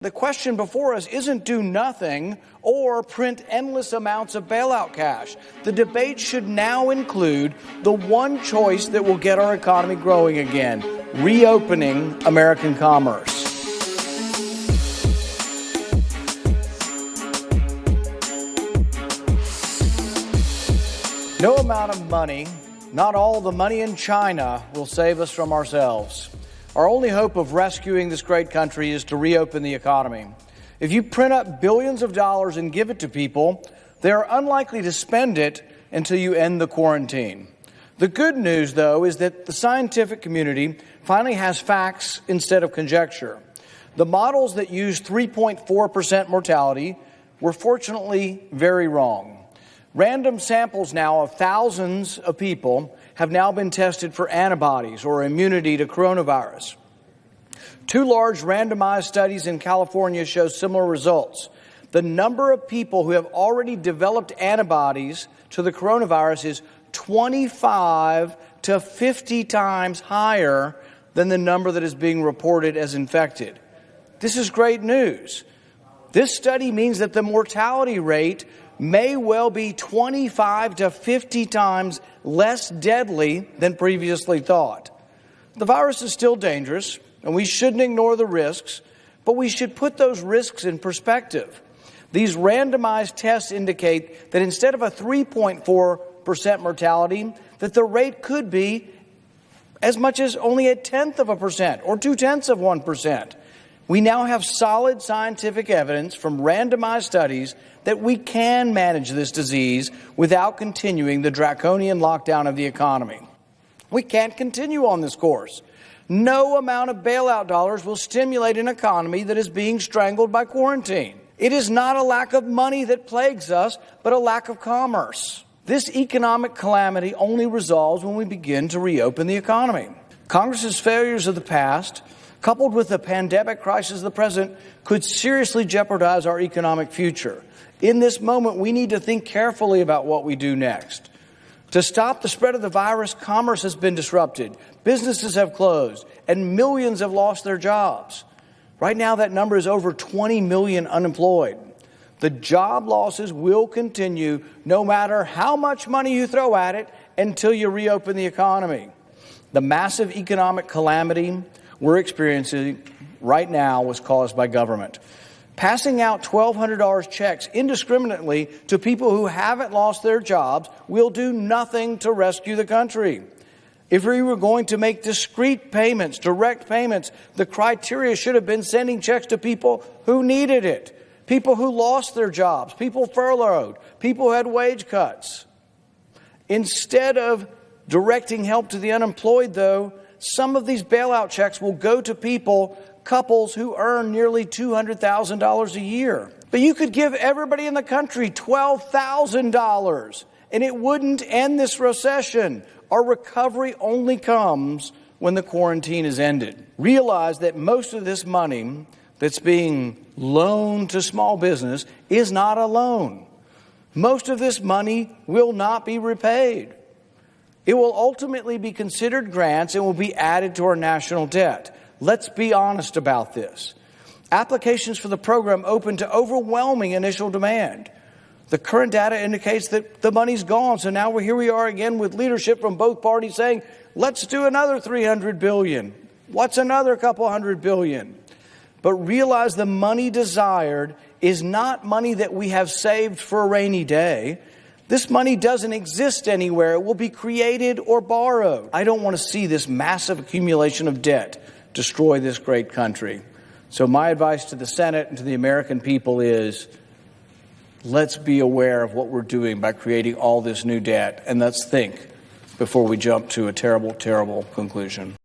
The question before us isn't do nothing or print endless amounts of bailout cash. The debate should now include the one choice that will get our economy growing again: reopening American commerce. No amount of money, not all the money in China, will save us from ourselves. Our only hope of rescuing this great country is to reopen the economy. If you print up billions of dollars and give it to people, they are unlikely to spend it until you end the quarantine. The good news, though, is that the scientific community finally has facts instead of conjecture. The models that used 3.4% mortality were fortunately very wrong. Random samples now of thousands of people have now been tested for antibodies or immunity to coronavirus. 2 large randomized studies in California show similar results. The number of people who have already developed antibodies to the coronavirus is 25 to 50 times higher than the number that is being reported as infected. This is great news. This study means that the mortality rate may well be 25 to 50 times less deadly than previously thought. The virus is still dangerous, and we shouldn't ignore the risks, but we should put those risks in perspective. These randomized tests indicate that instead of a 3.4% mortality, that the rate could be as much as only 0.1% or 0.2%. We now have solid scientific evidence from randomized studies that we can manage this disease without continuing the draconian lockdown of the economy. We can't continue on this course. No amount of bailout dollars will stimulate an economy that is being strangled by quarantine. It is not a lack of money that plagues us, but a lack of commerce. This economic calamity only resolves when we begin to reopen the economy. Congress's failures of the past, coupled with the pandemic crisis of the present, could seriously jeopardize our economic future. In this moment, we need to think carefully about what we do next. To stop the spread of the virus, commerce has been disrupted, businesses have closed, and millions have lost their jobs. Right now, that number is over 20 million unemployed. The job losses will continue no matter how much money you throw at it until you reopen the economy. The massive economic calamity we're experiencing right now was caused by government. Passing out $1,200 checks indiscriminately to people who haven't lost their jobs will do nothing to rescue the country. If we were going to make discrete payments, direct payments, the criteria should have been sending checks to people who needed it, people who lost their jobs, people furloughed, people who had wage cuts. Instead of directing help to the unemployed, though, some of these bailout checks will go to couples who earn nearly $200,000 a year. But you could give everybody in the country $12,000 and it wouldn't end this recession. Our recovery only comes when the quarantine is ended. Realize that most of this money that's being loaned to small business is not a loan. Most of this money will not be repaid. It will ultimately be considered grants and will be added to our national debt. Let's be honest about this. Applications for the program opened to overwhelming initial demand. The current data indicates that the money's gone, so now here we are again with leadership from both parties saying, let's do another $300 billion. What's another couple $100 billion? But realize the money desired is not money that we have saved for a rainy day. This money doesn't exist anywhere. It will be created or borrowed. I don't want to see this massive accumulation of debt destroy this great country. So my advice to the Senate and to the American people is, let's be aware of what we're doing by creating all this new debt, and let's think before we jump to a terrible, terrible conclusion.